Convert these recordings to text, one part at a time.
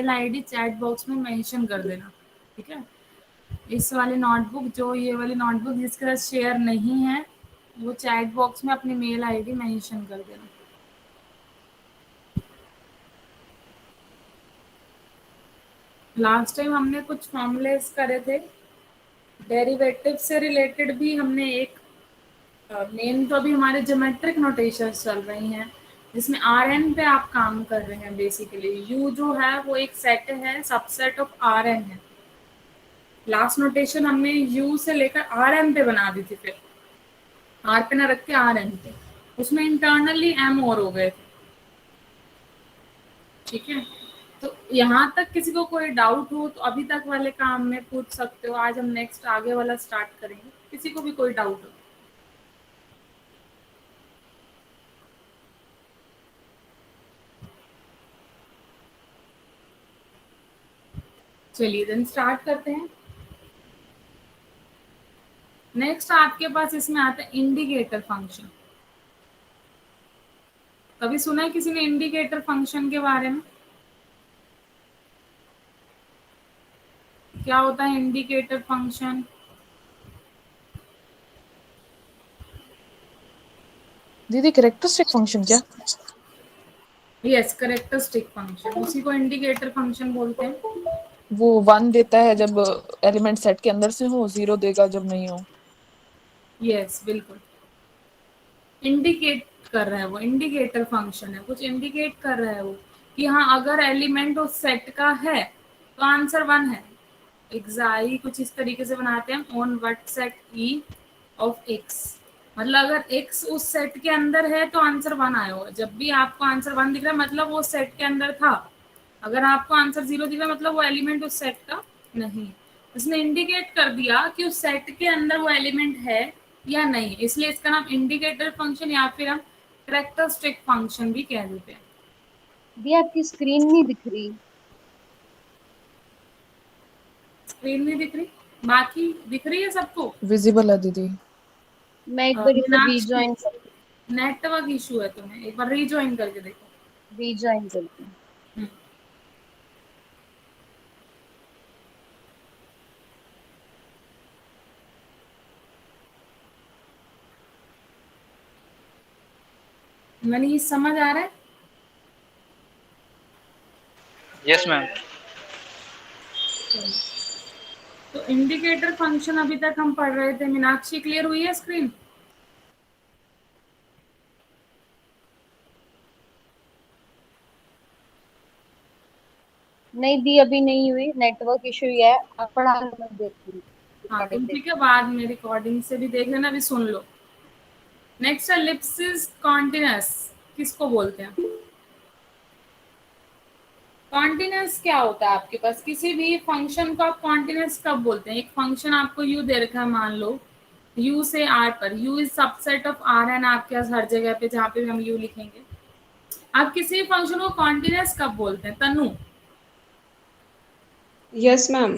Mail ID chat box में mention कर देना, ठीक है? इस वाली नोटबुक, जो ये वाली नोटबुक जिसके साथ शेयर नहीं है, वो चैट बॉक्स में अपनी मेल आईडी मेंशन कर देना। लास्ट टाइम हमने कुछ फॉर्मूलेस करे थे, डेरिवेटिव से रिलेटेड भी हमने एक, मेन तो अभी हमारे ज्योमेट्रिक नोटेशंस चल रही हैं, जिसमें आर एन पे आप काम कर रहे हैं। बेसिकली यू जो है वो एक सेट है, सबसेट ऑफ आर एन है। लास्ट नोटेशन हमने यू से लेकर आर एन पे बना दी थी, फिर आर पे ना रख के आर एन पे, उसमें इंटरनली एम और हो गए थे, ठीक है? तो यहाँ तक किसी को कोई डाउट हो तो अभी तक वाले काम में पूछ सकते हो। आज हम नेक्स्ट आगे वाला स्टार्ट करेंगे, किसी को भी कोई डाउट हो। चलिए देन स्टार्ट करते हैं। नेक्स्ट आपके पास इसमें आता है इंडिकेटर फंक्शन। कभी सुना है किसी ने इंडिकेटर फंक्शन के बारे में? क्या होता है इंडिकेटर फंक्शन? दीदी कैरेक्टरिस्टिक फंक्शन क्या? यस, करेक्टरिस्टिक फंक्शन, उसी को इंडिकेटर फंक्शन बोलते हैं। वो 1 देता है जब एलिमेंट सेट के अंदर से हो, 0 देगा जब नहीं हो। यस बिल्कुल, इंडिकेट कर रहा है वो, इंडिकेटर फंक्शन है, कुछ इंडिकेट कर रहा है वो कि हाँ अगर एलिमेंट उस सेट का है तो आंसर 1 है। एग्जाई कुछ इस तरीके से बनाते हैं, on what set E of x, मतलब अगर एक्स उस सेट के अंदर है तो आंसर 1 आया होगा। जब भी आपको आंसर 1 दिख रहा है मतलब वो सेट के अंदर था। अगर आपको आंसर 0 दिख रहा है मतलब वो एलिमेंट उस सेट का नहीं। उसने इंडिकेट कर दिया कि उस सेट के अंदर वो एलिमेंट है या नहीं, इसलिए इसका नाम इंडिकेटर फंक्शन या फिर हम कैरेक्टरिस्टिक फंक्शन भी कह देते हैं। दी आपकी स्क्रीन नहीं दिख रही। स्क्रीन नहीं दिख रही, बाकी दिख रही है सबको? विजिबल है दीदी। मैं एक बार इसे मीनाक्षी, रीजॉइन कर नेटवर्क इशू है, तुम्हें एक बार रीजॉइन करके देखो। रीजॉइन करती हूँ। हम्म, मनीष समझ आ रहा है? Yes ma'am. तो इंडिकेटर फंक्शन अभी तक हम पढ़ रहे थे। मीनाक्षी क्लियर हुई है स्क्रीन? नहीं दी अभी नहीं हुई, नेटवर्क इशू ही है। आप पढ़ा लो, मैं देखती हूँ हाँ रिकॉर्डिंग तुम देख। ठीक है, बाद में रिकॉर्डिंग से भी देख लेना, अभी सुन लो। नेक्स्ट एलिप्सिस कॉन्टिन्यूअस किसको बोलते हैं? कॉन्टिन्यूअस क्या होता है आपके पास? किसी भी फंक्शन को आप कॉन्टिन्यूअस कब बोलते हैं? एक फंक्शन आपको यू दे रखा है, मान लो यू से आर पर, U is subset of R n आपके पास हर जगह पे जहाँ पे भी हम यू लिखेंगे। आप किसी भी फंक्शन को कॉन्टिन्यूअस कब बोलते हैं तनु? Yes ma'am.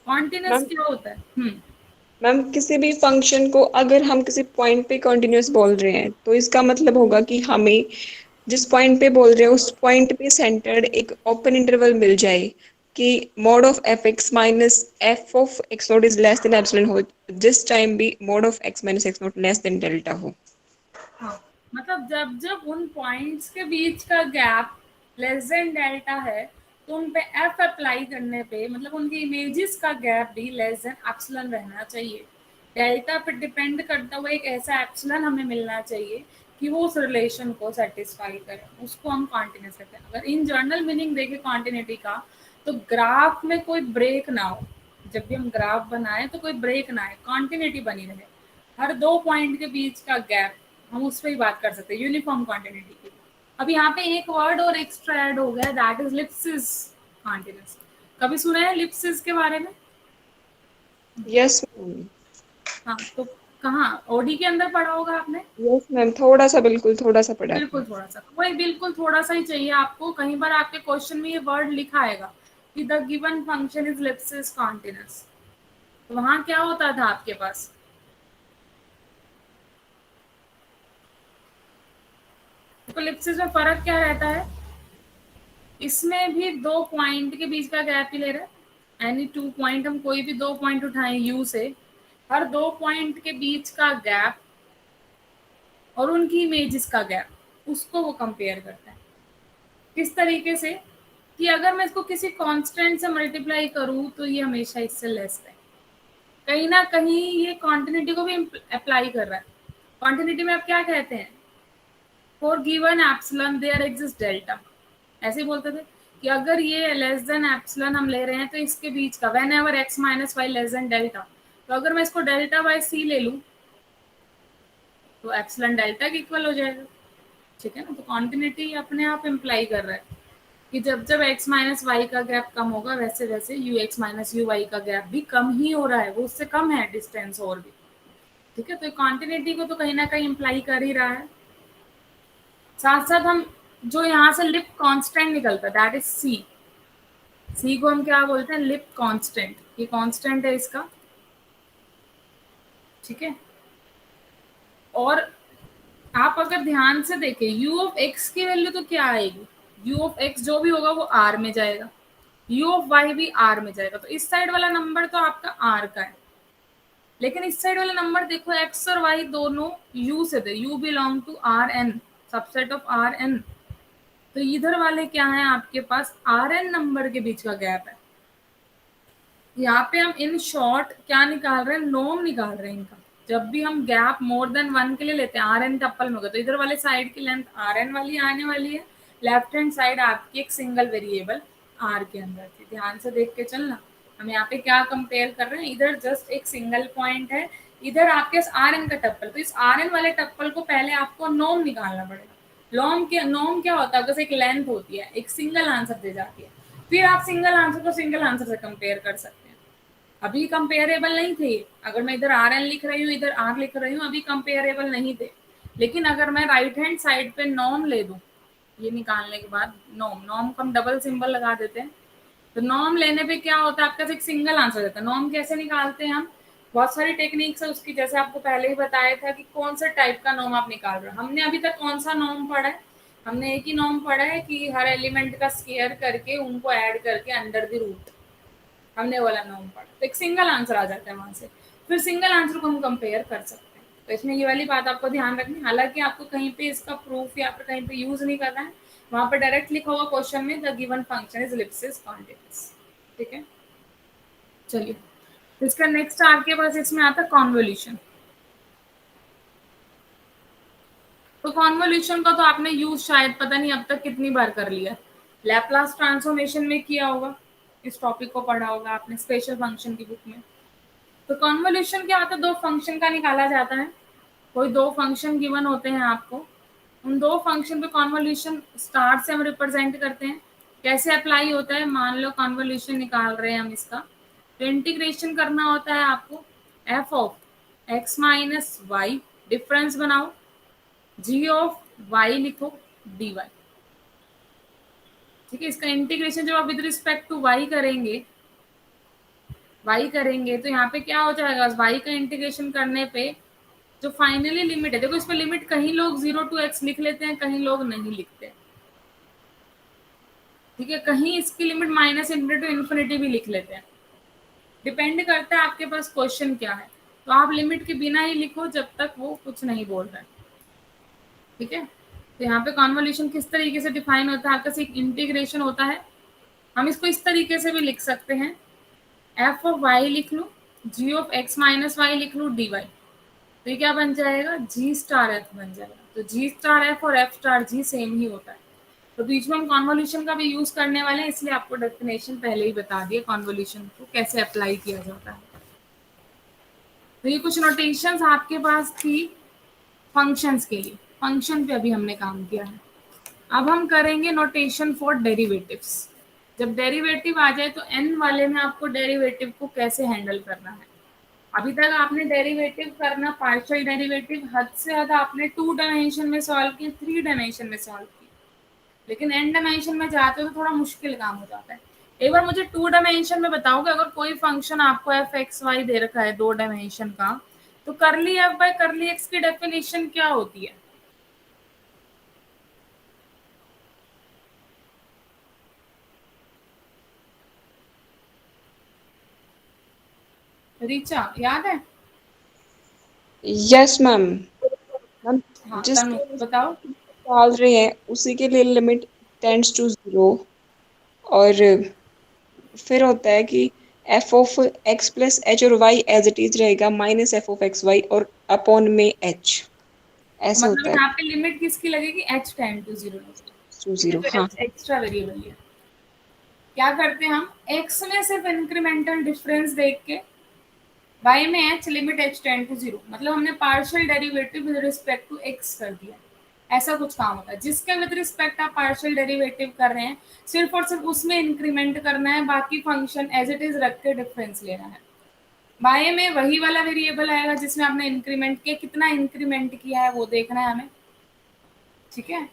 कॉन्टिन्यूअस मैम क्या होता है? मैम किसी भी फंक्शन को अगर हम किसी पॉइंट पे कंटिन्यूअस बोल रहे हैं तो इसका मतलब होगा कि हमें जिस पॉइंट पे बोल रहे हैं उस पॉइंट पे सेंटर्ड एक ओपन इंटरवल मिल जाए कि mode of F x minus f of x not is less than epsilon हो, जिस टाइम भी mode of x minus x not less than delta हो। हाँ, मतलब जब जब उन पॉइंट्स के बीच का गैप लेस देन डेल्टा है तो उन पे एफ अप्लाई करने पे मतलब उनकी इमेजेस का गैप भी लेस देन एप्सिलॉन रहना चाहिए। डेल्टा पे डिपेंड करता हुआ एक ऐसा एप्सिलॉन हमें मिलना चाहिए कि वो उस रिलेशन को सेटिस्फाई करे, उसको हम कॉन्टिन्यूस कहते हैं। अगर इन जनरल मीनिंग देखें कॉन्टिन्यूटी का, तो ग्राफ में कोई ब्रेक ना हो। जब भी हम ग्राफ बनाए तो कोई ब्रेक ना आए, कॉन्टिन्यूटी बनी रहे। हर दो पॉइंट के बीच का गैप, हम उस पर ही बात कर सकते हैं यूनिफॉर्म कॉन्टिन्यूटी की। अब यहाँ पे एक वर्ड और एक्स्ट्रा ऐड हो गया, दैट इज लिप्सिस कॉन्टिन्यूस। कभी सुना है लिप्सिस के बारे में? Yes ma'am. हाँ तो कहाँ, ओडी के अंदर पढ़ा होगा आपने? यस मैम, थोड़ा सा, बिल्कुल थोड़ा सा पढ़ा था। बिल्कुल थोड़ा सा, वही बिल्कुल थोड़ा सा ही चाहिए आपको। कहीं बार आपके क्वेश्चन में ये वर्ड लिखा आएगा कि the given function is Lipschitz continuous, तो वहां क्या होता था आपके पास? तो लिप्सिस में फर्क क्या रहता है? इसमें भी 2 पॉइंट के बीच का गैप ही ले रहा है। एनी 2 पॉइंट, हम कोई भी 2 पॉइंट उठाएं यू से, हर 2 पॉइंट के बीच का गैप और उनकी इमेजेस का गैप, उसको वो कंपेयर करता है। किस तरीके से कि अगर मैं इसको किसी कांस्टेंट से मल्टीप्लाई करूं तो ये हमेशा इससे लेस है। कहीं ना कहीं ये कॉन्टिन्यूटी को भी अप्लाई कर रहा है। कॉन्टिन्यूटी में आप क्या कहते हैं, for given epsilon there exist delta, ऐसे ही बोलते थे कि अगर ये लेस देन एप्सिलॉन हम ले रहे हैं तो इसके बीच का whenever x minus y less than delta, तो अगर मैं इसको डेल्टा बाय सी ले लूं तो एप्सिलॉन डेल्टा के इक्वल हो जाएगा। ठीक है ना, तो कॉन्टिन्यूटी अपने आप इम्प्लाई कर रहा है कि जब जब x माइनस वाई का गैप कम होगा वैसे वैसे u x minus u y का गैप भी कम ही हो रहा है, वो उससे कम है डिस्टेंस और भी। ठीक है, तो कॉन्टिन्यूटी को तो कहीं ना कहीं इम्प्लाई कर ही रहा है। साथ साथ हम जो यहाँ से लिप कांस्टेंट निकलता है दैट इज सी, सी को हम क्या बोलते हैं, लिप कांस्टेंट, ये कांस्टेंट है इसका। ठीक है, और आप अगर ध्यान से देखें u ऑफ x की वैल्यू तो क्या आएगी, u ऑफ x जो भी होगा वो r में जाएगा, u ऑफ y भी r में जाएगा। तो इस साइड वाला नंबर तो आपका r का है, लेकिन इस साइड वाला नंबर देखो x और y दोनों u से थे, u belong to Rn, subset of Rn। तो इधर वाले क्या है आपके पास, Rn नंबर के बीच का गैप है। यहाँ पे हम इन शॉर्ट क्या निकाल रहे हैं, नॉर्म निकाल रहे हैं इनका। जब भी हम गैप मोर देन 1 के लिए लेते हैं Rn टप्पल में होगा, तो इधर वाले साइड की लेंथ Rn वाली आने वाली है, लेफ्ट हैंड साइड आपकी एक सिंगल वेरिएबल R के अंदर थी। ध्यान से देख के चलना, हम यहाँ पे क्या कंपेयर कर रहे हैं, इधर जस्ट एक सिंगल पॉइंट है, इधर आपके Rn का टप्पल। तो इस Rn वाले टप्पल को पहले आपको नॉर्म निकालना पड़ेगा। नॉर्म क्या होता है, बस एक लेंथ होती है, एक सिंगल आंसर दे जाती है, फिर आप सिंगल आंसर को सिंगल आंसर से कंपेयर कर सकते हैं। अभी कंपेयरेबल नहीं थे, अगर मैं इधर Rn लिख रही हूँ इधर R लिख रही हूँ, अभी कंपेयरेबल नहीं थे। लेकिन अगर मैं राइट हैंड साइड पे नॉर्म ले दूं, ये निकालने के बाद नॉर्म को हम डबल सिंबल लगा देते हैं, तो नॉर्म लेने पे क्या होता है, आपका एक सिंगल आंसर देता है। नॉर्म कैसे निकालते हैं हम, बहुत सारी टेक्निक्स है उसकी, जैसे आपको पहले ही बताया था कि कौन सा टाइप का नॉर्म आप निकाल रहे हो। हमने अभी तक कौन सा नॉर्म पढ़ा है, हमने एक ही नॉर्म पढ़ा है कि हर एलिमेंट का स्क्वायर करके उनको ऐड करके अंडर द रूट, हमने वाला नॉर्म पढ़ा, तो एक सिंगल आंसर आ जाता है वहां से, फिर सिंगल आंसर को हम कंपेयर कर सकते हैं। तो इसमें ये वाली बात आपको ध्यान रखनी, हालांकि आपको कहीं पे इसका प्रूफ या फिर कहीं पे यूज नहीं करना है, वहां पर डायरेक्ट लिखा होगा क्वेश्चन में the given function is ellipsis continuous. ठीक है, चलिए तो इसका नेक्स्ट आपके पास इसमें आता है कॉन्वोल्यूशन। तो कॉन्वोल्यूशन का तो आपने यूज शायद पता नहीं अब तक कितनी बार कर लिया, लैप्लास ट्रांसफॉर्मेशन में किया होगा, इस टॉपिक को पढ़ा होगा आपने स्पेशल फंक्शन की बुक में। तो कॉन्वोल्यूशन क्या होता है, दो फंक्शन का निकाला जाता है, कोई दो फंक्शन गिवन होते हैं आपको, उन दो फंक्शन पे कॉन्वोल्यूशन स्टार से हम रिप्रेजेंट करते हैं। कैसे अप्लाई होता है, मान लो कॉन्वोल्यूशन निकाल रहे हैं हम इसका, तो इंटीग्रेशन करना होता है आपको, f of x minus y, difference बनाओ, जी ऑफ वाई लिखो, डी वाई। ठीक है, इसका इंटीग्रेशन जब आप विद रिस्पेक्ट टू वाई करेंगे तो यहाँ पे क्या हो जाएगा, वाई का इंटीग्रेशन करने पे जो फाइनली लिमिट है, देखो इसमें लिमिट कहीं लोग 0 to x लिख लेते हैं, कहीं लोग नहीं लिखते। ठीक है, कहीं इसकी limit minus infinity to infinity भी लिख लेते हैं, डिपेंड करता है आपके पास क्वेश्चन क्या है। तो आप लिमिट के बिना ही लिखो जब तक वो कुछ नहीं बोल रहा है। ठीक है, तो यहाँ पे कॉन्वोल्यूशन किस तरीके से डिफाइन होता है, आपका सिर्फ इंटीग्रेशन होता है। हम इसको इस तरीके से भी लिख सकते हैं, एफ ऑफ वाई लिख लूँ, जी ऑफ एक्स माइनस वाई लिख लूँ, डी वाई। तो ये क्या बन जाएगा, जी स्टार एफ बन जाएगा। तो जी स्टार एफ और एफ स्टार जी सेम ही होता है। तो बीच में हम कॉन्वोल्यूशन का भी यूज करने वाले हैं, इसलिए आपको डेफिनेशन पहले ही बता दिए कॉन्वोल्यूशन को कैसे अप्लाई किया जाता है। तो ये कुछ नोटेशंस आपके पास थी फंक्शंस के लिए, फंक्शन पे अभी हमने काम किया है। अब हम करेंगे नोटेशन फॉर डेरिवेटिव्स। जब डेरिवेटिव आ जाए तो एन वाले में आपको डेरिवेटिव को कैसे हैंडल करना है। अभी तक आपने डेरिवेटिव करना, पार्शियल डेरिवेटिव हद से ज़्यादा आपने 2 डायमेंशन में सॉल्व किया, 3 डायमेंशन में सॉल्व किया, लेकिन एन डायमेंशन में जाते हो तो थोड़ा मुश्किल काम हो जाता है। एक बार मुझे 2 डायमेंशन में बताओगे, अगर कोई फंक्शन आपको एफ एक्स वाई दे रखा है 2 डायमेंशन का, तो करली एफ बाय करली एक्स की डेफिनेशन क्या होती है। रीचा याद है? Yes ma'am. मैम हाँ तनु जिसके बताओ। डाल रहे हैं उसी के लिए लिमिट टेंड्स टू 0, और फिर होता है कि f of x plus h और वाई एज इट इज रहेगा minus f of x y और अपॉन में एच, तो ऐसे मतलब होता है। यहाँ पे लिमिट किसकी लगेगी? h टेंड टू 0 टू ये 0 तो हाँ। एक्स्ट्रा वेरिएबल है। क्या करते हैं हम x में सिर्फ इंक्रीमेंटल डिफरेंस देख के y में h limit h tend to 0, मतलब हमने partial derivative with respect to x कर दिया। ऐसा कुछ काम होता है जिसके विद रिस्पेक्ट आप पार्शियल डेरिवेटिव कर रहे हैं, सिर्फ और सिर्फ उसमें इंक्रीमेंट करना है, बाकी फंक्शन एज इट इज रख के डिफरेंस लेना है। बाय में वही वाला वेरिएबल आएगा जिसमें आपने इंक्रीमेंट किया, कितना इंक्रीमेंट किया है वो देखना है हमें, ठीक है।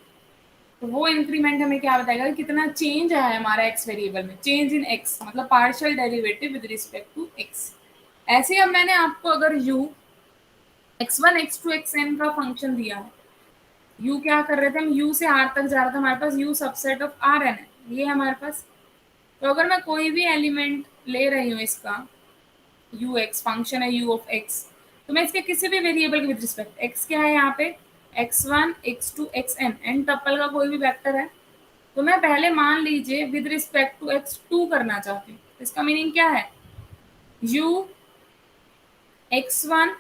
तो वो इंक्रीमेंट हमें क्या बताएगा कि कितना चेंज आया है हमारा एक्स वेरिएबल में, चेंज इन एक्स मतलब partial derivative with respect to x. ऐसे ही अब मैंने आपको अगर u x1 x2 xn का फंक्शन दिया है, u क्या कर रहे थे हम, u से r तक जा रहा था, हमारे पास u सबसेट ऑफ rn है, ये हमारे पास। तो अगर मैं कोई भी एलिमेंट ले रही हूँ इसका, u x फंक्शन है u ऑफ x, तो मैं इसके किसी भी वेरिएबल के विद रिस्पेक्ट, x क्या है यहाँ पे, x1 x2 xn, एन टप्पल का कोई भी वेक्टर है, तो मैं पहले मान लीजिए विद रिस्पेक्ट टू x2 करना चाहती हूँ। इसका मीनिंग क्या है, u x1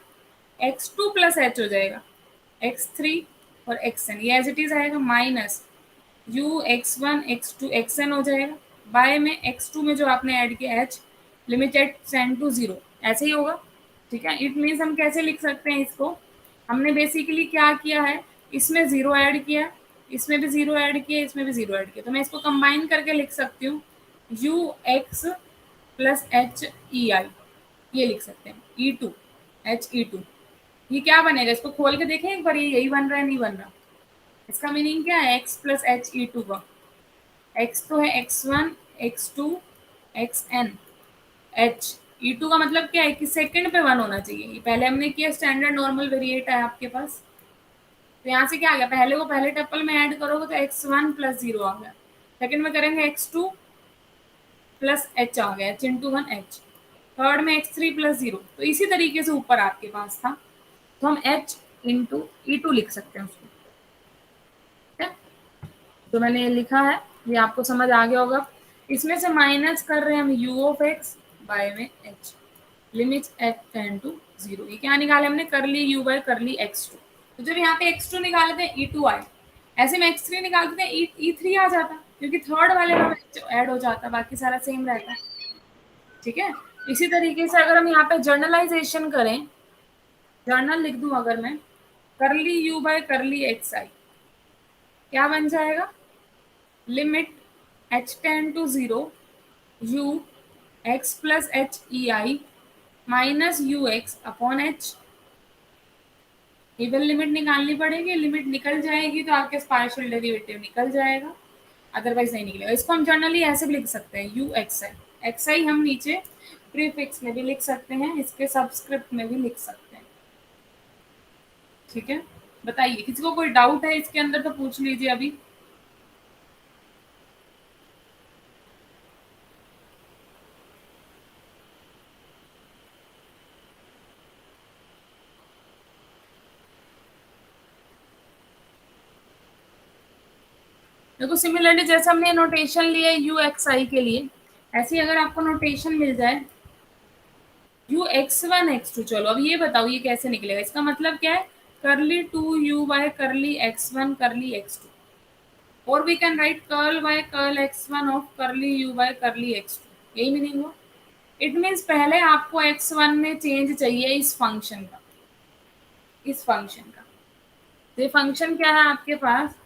x2 plus h हो जाएगा, x3 और xn ये एज इट इज आएगा, minus u x1 x2 xn हो जाएगा, बाय में x2 में जो आपने ऐड किया h लिमिटेड टेंड टू 0, ऐसे ही होगा, ठीक है। इट मीन्स हम कैसे लिख सकते हैं इसको, हमने बेसिकली क्या किया है, इसमें 0 ऐड किया, इसमें भी 0 ऐड किया, इसमें भी 0 ऐड किया, तो मैं इसको कंबाइन करके लिख सकती हूँ u x प्लस h e i, ये लिख सकते हैं e2 h e2। ये क्या बनेगा, इसको खोल के देखें एक बार, ये यही बन रहा है नहीं बन रहा। इसका मीनिंग क्या है, x प्लस h e2 का, x तो है x1 x2 xn, h e2 का मतलब क्या है कि सेकंड पे 1 होना चाहिए, ये पहले हमने किया स्टैंडर्ड नॉर्मल वेरिएट है आपके पास, तो यहाँ से क्या आ गया, पहले को पहले टप्पल में ऐड करोगे तो x1 प्लस 0 आ गया, सेकंड में करेंगे x2 प्लस h आ गया, h इंटू 1 h, थर्ड में x3 प्लस 0, तो इसी तरीके से ऊपर आपके पास था, तो हम h इंटू e2 लिख सकते हैं उसको, ठीक है। तो मैंने ये लिखा है, ये आपको समझ आ गया होगा। इसमें से माइनस कर रहे हैं हम u ऑफ x बाय में h, limit h tend to 0, ये क्या निकाले हमने, कर ली u बाय कर ली x2, तो जब यहाँ पे x2 निकाले थे e2 आए, ऐसे में x3 निकालते थे e3 आ जाता, क्योंकि थर्ड वाले में ऐड हो जाता, बाकी सारा सेम रहता, ठीक है। इसी तरीके से अगर हम यहाँ पे जर्नलाइजेशन करें, जर्नल लिख दूं अगर मैं, curly u by curly x i, क्या बन जाएगा, limit h tend to 0 u x प्लस h e i minus u x upon h, even limit निकालनी पड़ेगी, लिमिट निकल जाएगी तो आपके पार्शियल डेरिवेटिव निकल जाएगा, अदरवाइज नहीं निकलेगा। इसको हम जनरली ऐसे भी लिख सकते हैं यू एक्स आई, एक्स आई हम नीचे प्रीफिक्स में भी लिख सकते हैं, इसके सबस्क्रिप्ट में भी लिख सकते हैं, ठीक है। बताइए किसी को कोई डाउट है इसके अंदर तो पूछ लीजिए अभी। देखो सिमिलरली जैसे हमने नोटेशन लिया यू एक्स आई के लिए, ऐसे ही अगर आपको नोटेशन मिल जाए u x one x two, चलो अब ये बताओ ये कैसे निकलेगा, इसका मतलब क्या है, curly two u by curly x one curly x two, और we can write curl by curl x one of curly u by curly x two, यही मीनिंग हुआ। इट मीन्स पहले आपको एक्स वन में चेंज चाहिए इस function का, इस फंक्शन का, तो ये फंक्शन क्या है आपके पास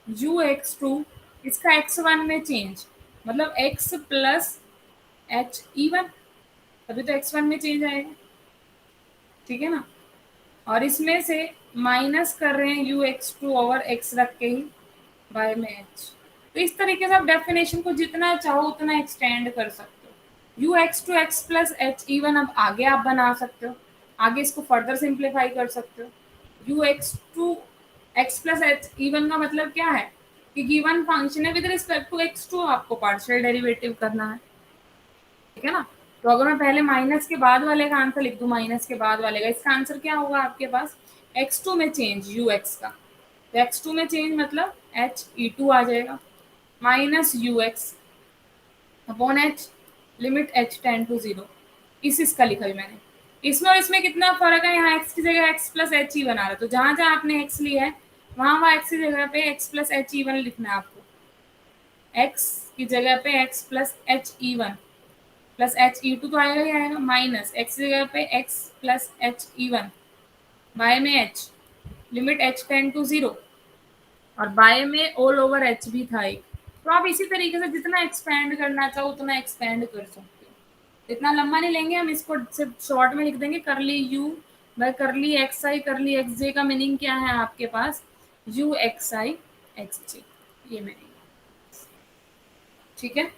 यू एक्स टू, इसका एक्स वन में चेंज मतलब x plus h e one, तभी तो एक्स वन में चेंज आएगा, ठीक है ना। और इसमें से माइनस कर रहे हैं u x two over x रख के ही बाय में एच, तो इस तरीके से आप डेफिनेशन को जितना चाहो उतना एक्सटेंड कर सकते हो। U x two x plus h e one अब आगे आप बना सकते हो, आगे इसको फर्दर सिंप्लीफाई कर सकते हो। U x two x plus h e one का मतलब क्या है कि गिवन फंक्शन है, with respect to x two आपको पार्शियल डेरिवेटिव करना है, ठीक है ना। तो अगर मैं पहले माइनस के बाद वाले का आंसर लिख दूं, माइनस के बाद वाले का, इसका आंसर क्या होगा आपके पास, x2 में चेंज ux का, तो x2 में चेंज मतलब HE2 आ जाएगा minus ux upon h limit h tend to 0। इसका लिखा है मैंने। इसमें और इसमें कितना फर्क है, यहाँ x की जगह x प्लस एच ई बना रहा है, तो जहां जहां आपने x लिया है वहां x की जगह पे x plus h e one लिखना है आपको। x की जगह पे x plus h e one plus h e two तो आएगा ही आएगा, माइनस x की जगह पे x plus h e one by में h limit h tend to 0 और बाय में ऑल ओवर h भी था एक। तो आप इसी तरीके से जितना एक्सपेंड करना चाहो उतना एक्सपेंड कर सकते हो। इतना लंबा नहीं लेंगे हम, इसको सिर्फ शॉर्ट में लिख देंगे करली यू बाय करली एक्स आई करली एक्स जे का मीनिंग क्या है आपके पास, यू एक्स आई एक्स जे, ये मीनिंग। ठीक है,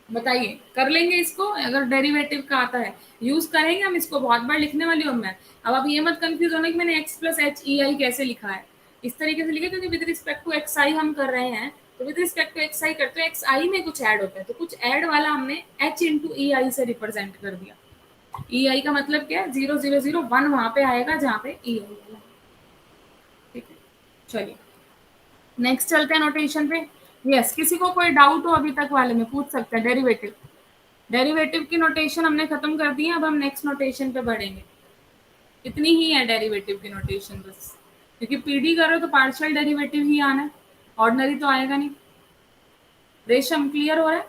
बताइए कर लेंगे इसको, अगर डेरिवेटिव का आता है यूज करेंगे हम इसको, बहुत बार लिखने वाली हूँ मैं। अब आप ये मत कंफ्यूज होना कि मैंने x प्लस एच ई आई कैसे लिखा है, इस तरीके से लिखे क्योंकि विद रिस्पेक्ट टू एक्स आई हम कर रहे हैं, तो विद रिस्पेक्ट टू एक्स आई करते हैं, एक्स आई में कुछ ऐड होता है, तो कुछ ऐड वाला हमने h इंटू ई आई से रिप्रेजेंट कर दिया। ई आई का मतलब क्या है, 0001 वहां पे आएगा जहाँ पे ई आई वाला। ठीक है, चलिए नेक्स्ट चलते हैं नोटेशन पे। यस, किसी को कोई डाउट हो अभी तक वाले में पूछ सकते हैं। डेरिवेटिव, डेरिवेटिव की नोटेशन हमने खत्म कर दी है, अब हम नेक्स्ट नोटेशन पे बढ़ेंगे। इतनी ही है डेरिवेटिव की नोटेशन बस, क्योंकि पीडी करो तो पार्शियल डेरिवेटिव ही आना है, ऑर्डिनरी तो आएगा नहीं। रेशम क्लियर हो रहा है?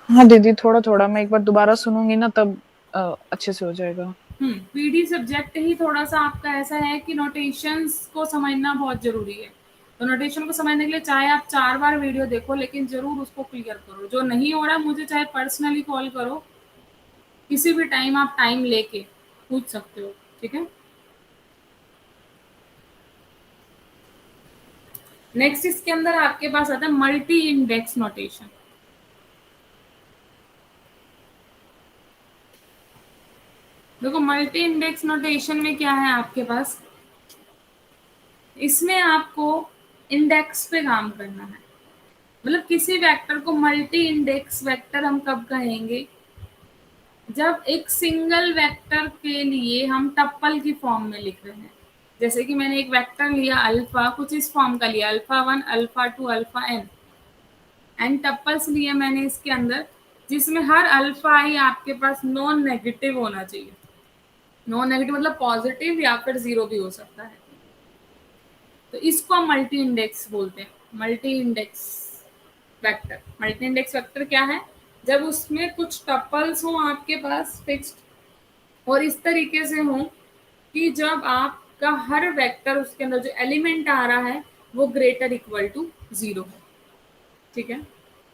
हाँ दीदी, थोड़ा थोड़ा मैं एक बार दोबारा सुनूंगी ना तब अच्छे से हो जाएगा। पीडी सब्जेक्ट ही थोड़ा सा आपका ऐसा है कि नोटेशंस को समझना बहुत जरूरी है, तो नोटेशन को समझने के लिए चाहे आप 4 बार वीडियो देखो लेकिन जरूर उसको क्लियर करो। जो नहीं हो रहा मुझे चाहे पर्सनली कॉल करो, किसी भी टाइम आप टाइम लेके पूछ सकते हो। ठीक है, नेक्स्ट इसके अंदर आपके पास आता है मल्टी इंडेक्स नोटेशन। देखो मल्टी इंडेक्स नोटेशन में क्या है आपके पास, इसमें आपको इंडेक्स पे काम करना है। मतलब किसी वेक्टर को मल्टी इंडेक्स वेक्टर हम कब कहेंगे, जब एक सिंगल वेक्टर के लिए हम टप्पल की फॉर्म में लिख रहे हैं। जैसे कि मैंने एक वेक्टर लिया अल्फा, कुछ इस फॉर्म का लिया, alpha 1 alpha 2 alpha n tuples लिए मैंने इसके अंदर, जिसमें हर अल्फा आई आपके पास नॉन नेगेटिव होना चाहिए। नॉन नेगेटिव मतलब पॉजिटिव या फिर 0 भी हो सकता है, तो इसको हम मल्टी इंडेक्स बोलते हैं। Multi index vector, multi index vector क्या है, जब उसमें कुछ टपल्स हो आपके पास फिक्स्ड और इस तरीके से हो कि जब आपका हर वेक्टर उसके अंदर जो एलिमेंट आ रहा है वो ग्रेटर इक्वल टू 0 है। ठीक है,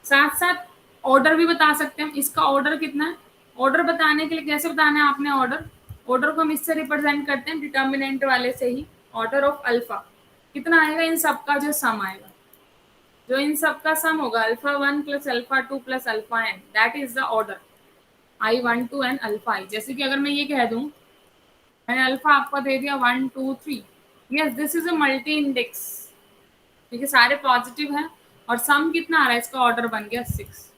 साथ साथ ऑर्डर भी बता सकते हैं हम, इसका ऑर्डर कितना है। ऑर्डर बताने के लिए कैसे बताना है आपने, ऑर्डर को हम इससे रिप्रेजेंट करते हैं डिटर्मिनेंट वाले से ही। ऑर्डर ऑफ अल्फा कितना आएगा, इन सबका जो सम आएगा, जो इन सबका सम होगा alpha 1 plus alpha 2 plus alpha N, that is the order I1 2 N alpha I. जैसे कि अगर मैं ये कह दूं, मैंने अल्फा आपको दे दिया 1 2 3, yes this is a multi index, क्योंकि सारे पॉजिटिव हैं और सम कितना आ रहा है, इसका ऑर्डर बन गया 6।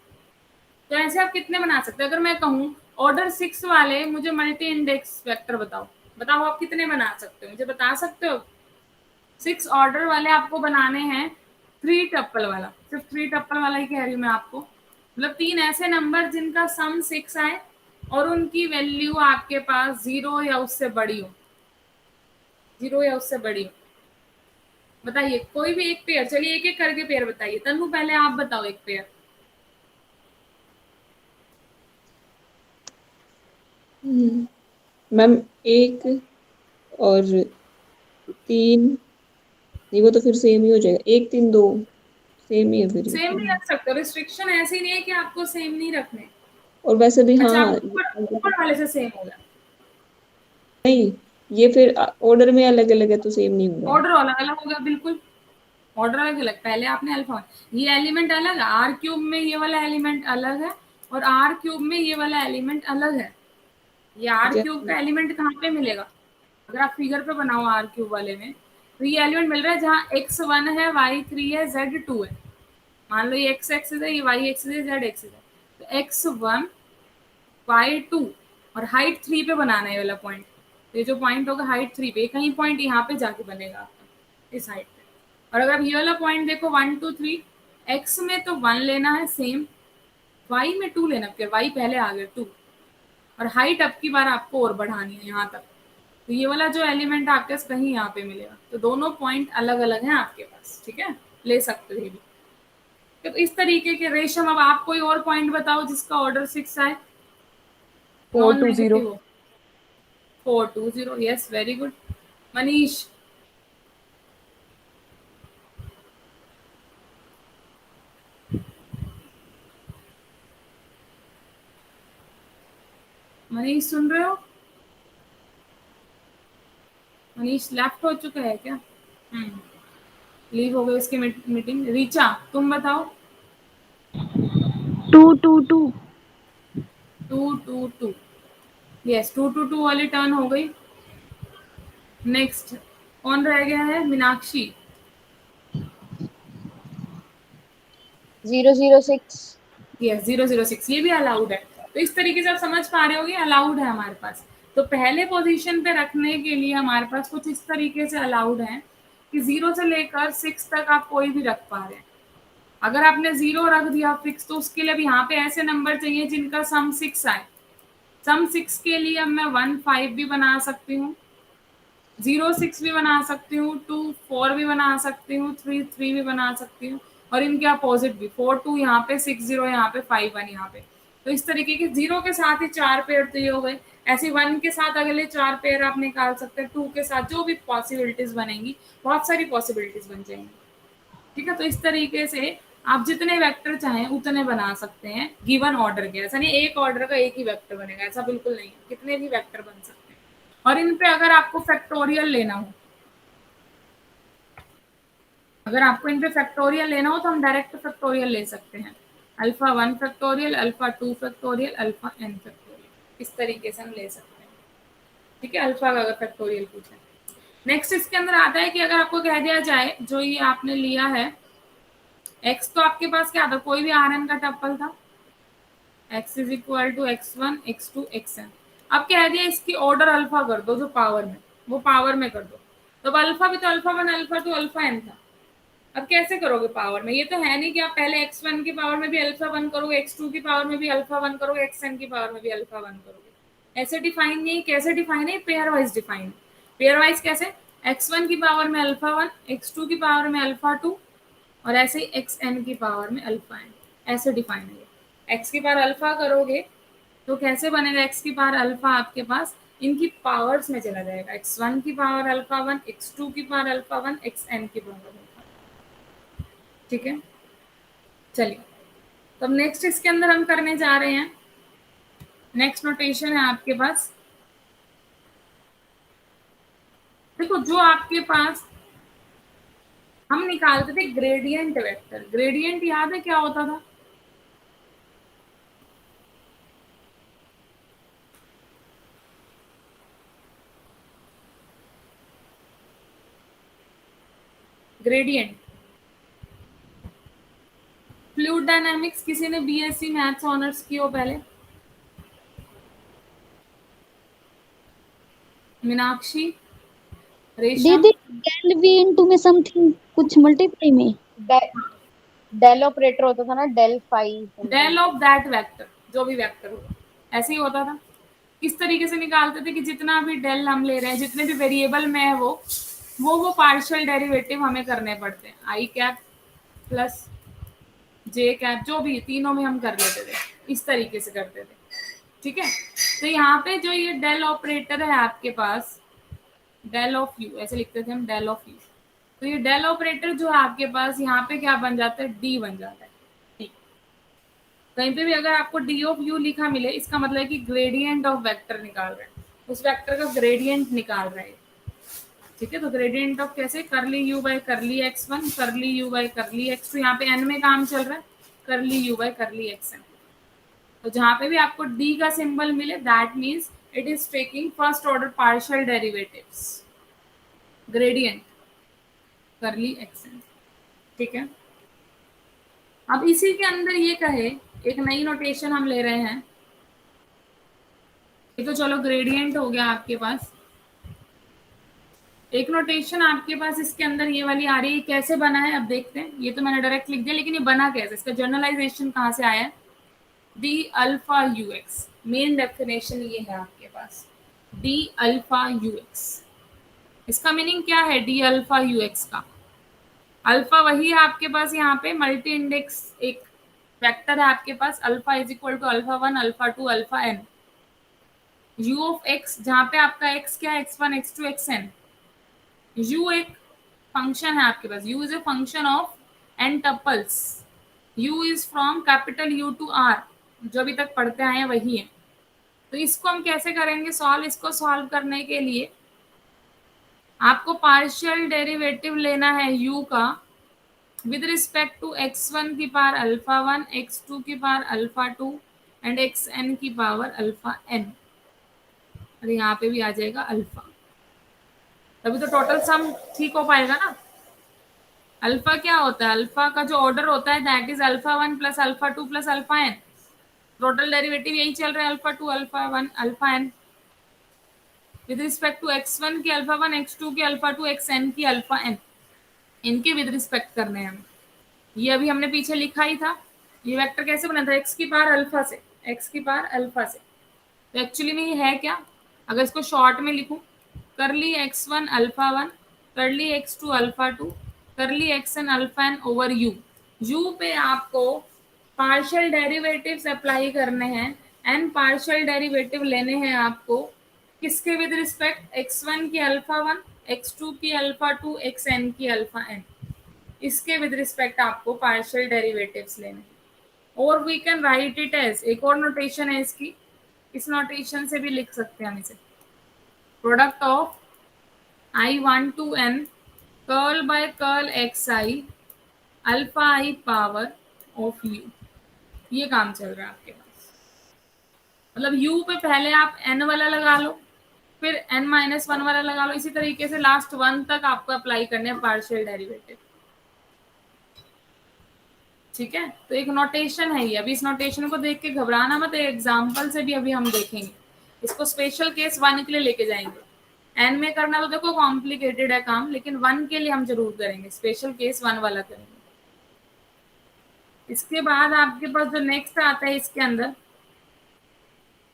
तो ऐसे आप कितने बना सकते हैं, अगर मैं कहूँ ऑर्डर 6 वाले मुझे मल्टी इंडेक्स वेक्टर बताओ, बताओ आप कितने बना सकते हो, मुझे बता सकते हो। 6 ऑर्डर वाले आपको बनाने हैं, 3 टप्पल वाला, सिर्फ 3 टप्पल वाला ही कह रही हूँ मैं आपको, मतलब 3 ऐसे नंबर जिनका सम 6 आए और उनकी वैल्यू आपके पास 0 या उससे बड़ी हो, 0 या उससे बड़ी हो। बताइए कोई भी एक पेयर, चलिए एक एक करके पेयर बताइए। तन्नू पहले आप बताओ एक पेयर। मैम 1 और 3, नहीं वो तो फिर सेम ही हो जाएगा, 1 3 2 सेम ही है फिर। सेम नहीं रख सकते, रिस्ट्रिक्शन ऐसी नहीं है कि आपको सेम नहीं रखने। और वैसे भी अच्छा, हाँ, ऊपर वाले से सेम होगा, नहीं ये फिर ऑर्डर में अलग अलग है तो सेम नहीं होगा। ऑर्डर अलग अलग होगा, बिल्कुल ऑर्डर अलग अलग। पहले आपने अल्फा, ये एलिमेंट अलग है, आर क्यूब में ये वाला एलिमेंट अलग है और आर क्यूब में ये वाला एलिमेंट अलग है। ये आर क्यूब का एलिमेंट कहाँ पे मिलेगा, अगर आप फिगर पे बनाओ आर क्यूब वाले में, तो ये एलिमेंट मिल रहा है जहाँ x1 है, y3 है, z2 है। मान लो ये x एक्सिस है, ये y एक्सिस है, z एक्सिस है, तो x1 y2 और हाइट 3 पे बनाना है ये वाला पॉइंट। तो ये जो पॉइंट होगा हाइट 3 पे, कहीं पॉइंट यहाँ पे जाके बनेगा आपका इस हाइट पे। और अगर ये वाला पॉइंट देखो 1 2 3, x में तो 1 लेना है सेम, y में 2 लेना, फिर y पहले आ गया 2, और हाइट अब की बार आपको और बढ़ानी है यहाँ तक। तो ये वाला जो एलिमेंट आपके पास कहीं यहाँ पे मिलेगा। तो दोनों पॉइंट अलग अलग हैं आपके पास, ठीक है, ले सकते हो ये भी। तो इस तरीके के रेशम, अब आप कोई और पॉइंट बताओ जिसका ऑर्डर 6 आए, 4 नॉन 2 0। नेगेटिव हो। 4 2 0, yes, very good. Manish, Manish सुन रहे हो? मनीष लेफ्ट हो चुका है क्या? लीव हो गई उसकी मीटिंग। रीचा तुम बताओ। 2 2 2। 2 2 2, यस, 2 2 2 वाली टर्न हो गई। नेक्स्ट कौन रह गया है? मीनाक्षी। 006। यस, 006, ये भी अलाउड है। तो इस तरीके से आप समझ पा रहे होगे, अलाउड है हमारे पास। तो पहले पोजीशन पे रखने के लिए हमारे पास कुछ इस तरीके से अलाउड है कि 0 से लेकर 6 तक आप कोई भी रख पा रहे हैं। अगर आपने 0 रख दिया फिक्स, तो उसके लिए अब यहाँ पे ऐसे नंबर चाहिए जिनका सम 6 आए। सम 6 के लिए अब मैं 1 5 भी बना सकती हूँ, 0 6 भी बना सकती हूँ, 2 4 भी बना सकती हूँ, 3 3 भी बना सकती हूँ, और इनके अपोजिट भी 4 2 यहाँ पे, 6 0 यहाँ पे, 5 1 यहाँ पे। तो इस तरीके के 0 के साथ ही 4 पेयर तो ये हो गए। ऐसे 1 के साथ अगले 4 पेयर आप निकाल सकते हैं, 2 के साथ जो भी पॉसिबिलिटीज बनेंगी, बहुत सारी पॉसिबिलिटीज बन जाएंगी, ठीक है। तो इस तरीके से आप जितने वेक्टर चाहें उतने बना सकते हैं गिवन ऑर्डर के। ऐसा नहीं एक ऑर्डर का एक ही वेक्टर बनेगा, ऐसा बिल्कुल नहीं, कितने भी वेक्टर बन सकते हैं। और इन पे अगर आपको फैक्टोरियल लेना हो, अगर आपको इन पे फैक्टोरियल लेना हो तो हम डायरेक्ट फैक्टोरियल ले सकते हैं। Alpha 1 factorial, alpha 2 factorial, alpha n factorial, इस तरीके से हम ले सकते हैं, ठीक है, अल्फा का अगर फैक्टोरियल पूछे। नेक्स्ट इसके अंदर आता है कि अगर आपको कह दिया जाए, जो ये आपने लिया है x, तो आपके पास क्या था, कोई भी Rn का टप्पल था, x is equal to x1 x2 xn। अब कह दिया इसकी ऑर्डर अल्फा कर दो, जो पावर में, वो पावर में कर दो। तो अब अल्फा भी तो अल्फा 1 अल्फा 2 अल्फा n था। अब कैसे करोगे पावर में? ये तो है नहीं कि आप पहले x1 की पावर में भी अल्फा 1 करोगे, x2 की पावर में भी अल्फा 1 करोगे, xn की पावर में भी अल्फा 1 करोगे। ऐसे डिफाइन नहीं। कैसे डिफाइन है? Pair wise define. Pair wise कैसे? x1 की पावर में अल्फा 1, x2 की पावर में अल्फा 2, और ऐसे ही xn की पावर में अल्फा n, ऐसे डिफाइन है। x की पावर अल्फा करोगे तो कैसे बनेगा? x की पावर अल्फा आपके पास इनकी पावर्स में चला जाएगा, x1 की पावर अल्फा 1, x2 की पावर अल्फा 1, xn की पावर अल्फा, ठीक है। चलिए, तो अब नेक्स्ट इसके अंदर हम करने जा रहे हैं, नेक्स्ट नोटेशन है आपके पास। देखो, जो आपके पास हम निकालते थे ग्रेडियंट वेक्टर, ग्रेडियंट याद है क्या होता था? ग्रेडियंट, फ्लूइड डायनामिक्स, किसी ने बीएससी मैथ्स ऑनर्स की हो पहले? मीनाक्षी, रेशम, दीदी डेल वी इनटू में समथिंग कुछ मल्टीप्लाई में। डेल ऑपरेटर होता था ना, del phi. Del of that vector, जो भी वेक्टर होगा, ऐसे ही होता था। किस तरीके से निकालते थे कि जितना भी डेल हम ले रहे हैं, जितने भी वेरिएबल में है वो पार्शियल डेरिवेटिव हमें करने पड़ते हैं, आई कैप प्लस जे कैप, जो भी तीनों में हम कर लेते थे, इस तरीके से करते थे, ठीक है। तो यहाँ पे जो ये डेल ऑपरेटर है आपके पास, डेल ऑफ यू ऐसे लिखते थे हम, डेल ऑफ यू। तो ये डेल ऑपरेटर जो है आपके पास यहाँ पे क्या बन जाता है? डी बन जाता है, ठीक। कहीं पे भी अगर आपको डी ऑफ यू लिखा मिले, इसका मतलब है कि ग्रेडियंट ऑफ वेक्टर निकाल रहे हैं, उस वेक्टर का ग्रेडियंट निकाल रहे हैं, ठीक है। तो ग्रेडियंट ऑफ कैसे? करली यू बाय करली x1, करली यू बाय करली x2, यहाँ पे n में काम चल रहा है, करली यू बाय करली xn। तो जहां पे भी आपको d का सिंबल मिले, that means it is taking first order partial derivatives, gradient करली xn, ठीक है। अब इसी के अंदर ये कहे एक नई नोटेशन हम ले रहे हैं। ये तो चलो ग्रेडियंट हो गया आपके पास। एक नोटेशन आपके पास इसके अंदर ये वाली आ रही है, कैसे बना है अब देखते हैं। ये तो मैंने डायरेक्ट लिख दिया, लेकिन ये बना कैसे, इसका जर्नलाइजेशन कहाँ से आया है? D alpha u x, main definition ये है आपके पास, डी अल्फा यू एक्स। इसका मीनिंग क्या है डी अल्फा यू एक्स का? अल्फा वही है आपके पास, यहाँ पे मल्टी इंडेक्स एक वेक्टर है आपके पास, alpha is equal to alpha 1 alpha 2 alpha n। u of x, जहाँ पे आपका x क्या है, x1 x2 xn। u एक फंक्शन है आपके पास, u is a function of n tuples. u is from capital U to R, जो अभी तक पढ़ते आए हैं वही है। तो इसको हम कैसे करेंगे सॉल्व? इसको सॉल्व करने के लिए आपको पार्शियल डेरिवेटिव लेना है u का विद रिस्पेक्ट टू x1 की पावर अल्फा 1, x2 की पावर अल्फा 2 एंड xn की पावर अल्फा n। और यहाँ पे भी आ जाएगा अल्फा, तभी तो टोटल सम ठीक हो पाएगा ना। अल्फा क्या होता है? अल्फा का जो ऑर्डर होता है that is alpha 1 plus alpha 2 plus alpha n। Total derivative यही चल रहा है, alpha 2 alpha 1 alpha n with respect to x1 की अल्फा 1, x2 की अल्फा 2, xn की अल्फा n। इनके विद रिस्पेक्ट करने हैं हमें। ये अभी हमने पीछे लिखा ही था। ये वेक्टर कैसे बना था? x की पावर अल्फा से, x की पावर अल्फा से। तो एक्चुअली में ये है क्या, अगर इसको शॉर्ट में लिखूं, करली x1 अल्फा 1, करली x2 अल्फा 2, करली xn alpha n over u पे आपको पार्शियल डेरिवेटिव्स अप्लाई करने हैं। n पार्शियल डेरिवेटिव लेने हैं आपको, किसके विद रिस्पेक्ट? x1 की अल्फा 1, x2 की अल्फा 2, xn की अल्फा n। इसके विद रिस्पेक्ट आपको पार्शियल डेरिवेटिव्स लेने हैं। और we can write it as, एक और नोटेशन है इसकी, इस नोटेशन से भी लिख सकते हैं हम इसे, product of I1 to n curl by curl xi alpha i power of u। ये काम चल रहा है आपके पास। मतलब u पे पहले आप n वाला लगा लो, फिर n-1 वाला लगा लो, इसी तरीके से लास्ट 1 तक आपको अप्लाई करने हैं पार्शियल डेरिवेटिव। ठीक है, तो एक नोटेशन है ये। अभी इस नोटेशन को देख के घबराना मत, एग्जाम्पल से भी अभी हम देखेंगे। इसको स्पेशल केस 1 के लिए लेके जाएंगे। एन में करना तो देखो कॉम्प्लिकेटेड है काम, लेकिन 1 के लिए हम जरूर करेंगे, स्पेशल केस 1 वाला करेंगे। इसके बाद आपके पास जो नेक्स्ट आता है इसके अंदर,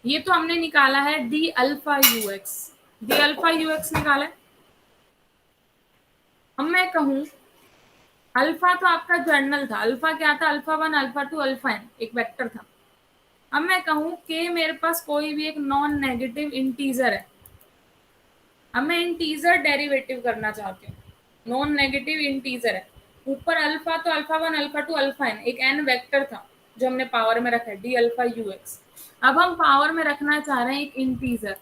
ये तो हमने निकाला है D alpha u x, D alpha u x निकाला है। अब मैं कहूं अल्फा तो आपका जर्नल था, अल्फा क्या था? अल्फा 1 अल्फा 2 अल्फा n, एक वेक्टर था। अब मैं कहूं कि मेरे पास कोई भी एक नॉन नेगेटिव इंटीजर है। अब मैं इंटीजर डेरिवेटिव करना चाहती हूँ, नॉन नेगेटिव इंटीजर है। ऊपर अल्फा तो अल्फा 1 अल्फा 2 अल्फा n, एक n वेक्टर था जो हमने पावर में रखा है डी अल्फा यू एक्स। अब हम पावर में रखना चाह रहे हैं एक इंटीजर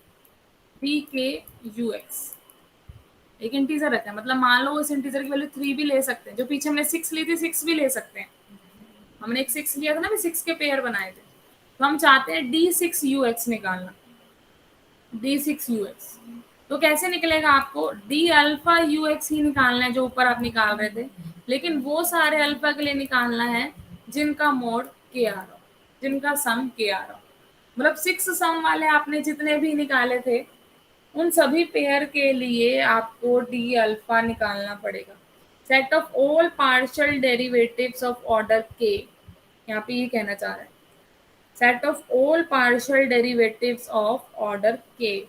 डी के यू एक्स, एक इंटीजर रखते हैं। मतलब मान लो उस इंटीजर की वैल्यू 3 भी ले सकते हैं, जो पीछे हमने 6 ली थी 6 भी ले सकते हैं। हमने एक 6 लिया था ना, भी 6 के पेयर बनाए थे। तो हम चाहते हैं D6 UX निकालना, D6 UX। तो कैसे निकलेगा? आपको डी अल्फा UX ही निकालना है जो ऊपर आप निकाल रहे थे, लेकिन वो सारे अल्फा के लिए निकालना है जिनका मोड के आ रहा हो, जिनका सम के आ रहा हो। मतलब 6 सम वाले आपने जितने भी निकाले थे, उन सभी पेयर के लिए आपको डी अल्फा निकालना पड़ेगा। Set of all partial derivatives of order के, यहाँ पे ये कहना चाह रहा है, set of all partial derivatives of order के।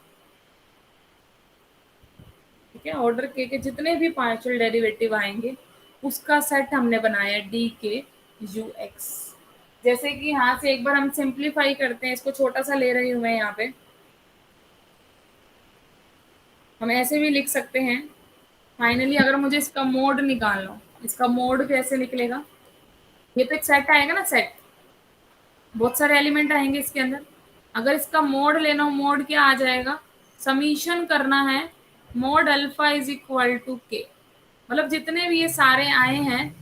ठीक है, ऑर्डर के जितने भी पार्शियल डेरिवेटिव आएंगे उसका सेट हमने बनाया डी के यू एक्स। जैसे कि यहाँ से एक बार हम सिंप्लीफाई करते हैं, इसको छोटा सा ले रही हूँ मैं। यहाँ पे हम ऐसे भी लिख सकते हैं, फाइनली अगर मुझे इसका मोड निकालना हो, इसका मोड कैसे निकलेगा? ये तो एक सेट आएगा ना, सेट, बहुत सारे एलिमेंट आएंगे इसके अंदर। अगर इसका मोड लेना हो, मोड क्या आ जाएगा? समीशन करना है mod alpha is equal to k. मतलब जितने भी ये सारे आए हैं,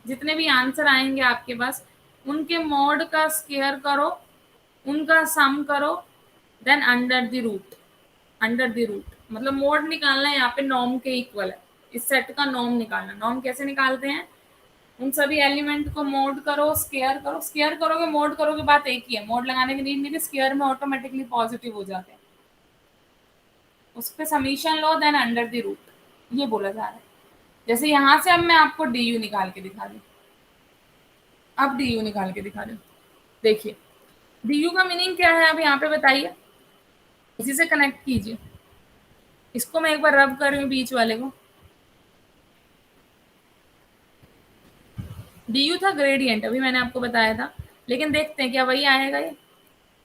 जितने भी आंसर आएंगे आपके पास, उनके मोड का स्क्वायर करो, उनका सम करो, then under the root. Under the root मतलब मोड निकालना है, यहाँ पे नॉर्म के इक्वल है। इस सेट का नॉर्म निकालना। नॉर्म कैसे निकालते हैं? उन सभी एलिमेंट को मोड करो, स्केयर करो। स्केयर करोगे, मोड करोगे, बात एक ही है। मोड लगाने की नीड नहीं थी, स्केयर में ऑटोमेटिकली पॉजिटिव हो जाते हैं। उस पर समीशन लो देन अंडर द रूट, ये बोला जा रहा है। जैसे यहां से अब मैं आपको डी यू निकाल के दिखा दूं, अब डी यू निकाल के दिखा दूं, देखिए डी यू का मीनिंग क्या है अब यहाँ पे बताइए, इसी से कनेक्ट कीजिए। इसको मैं एक बार रब कर रही हूँ बीच वाले को। डी यू था ग्रेडियंट, अभी मैंने आपको बताया था, लेकिन देखते हैं क्या वही आएगा ये।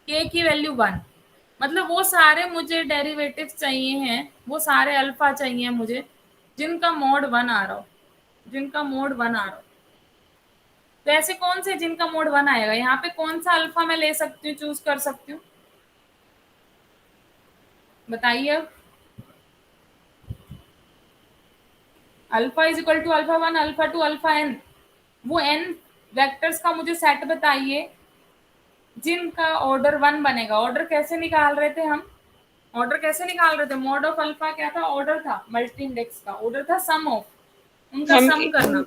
के की वैल्यू 1, मतलब वो सारे मुझे डेरिवेटिव चाहिए हैं, वो सारे अल्फा चाहिए मुझे जिनका मोड 1 आ रहा हो, जिनका मोड 1 आ रहा हो। तो ऐसे कौन से जिनका मोड 1 आएगा, यहाँ पे कौन सा अल्फा मैं ले सकती हूँ, चूज कर सकती हूँ, बताइए अब। Alpha is equal to alpha 1, alpha 2, alpha n, वो n वेक्टर्स का मुझे सेट बताइए जिनका ऑर्डर 1 बनेगा। ऑर्डर कैसे निकाल रहे थे हम, ऑर्डर कैसे निकाल रहे थे, मोड ऑफ अल्फा क्या था, ऑर्डर था मल्टी इंडेक्स का, ऑर्डर था सम ऑफ, उनका हम सम करना।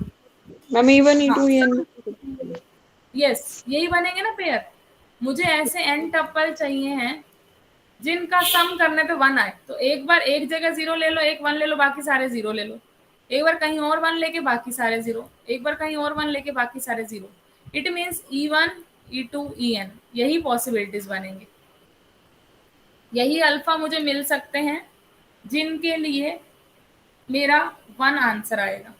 मैम E1 हाँ, E2 EN। यस, यही बनेंगे ना पेयर। मुझे ऐसे n टप्पल चाहिए हैं जिनका सम करने पे 1 आए। तो एक बार एक जगह 0 ले लो, एक 1 ले लो, बाकी सारे 0 ले लो। एक बार कहीं और 1 लेके बाकी सारे 0, एक बार कहीं और 1 लेके बाकी सारे 0। It means E1 E2 EN, यही पॉसिबिलिटीज बनेंगे, यही अल्फा मुझे मिल सकते हैं जिनके लिए मेरा 1 आंसर आएगा,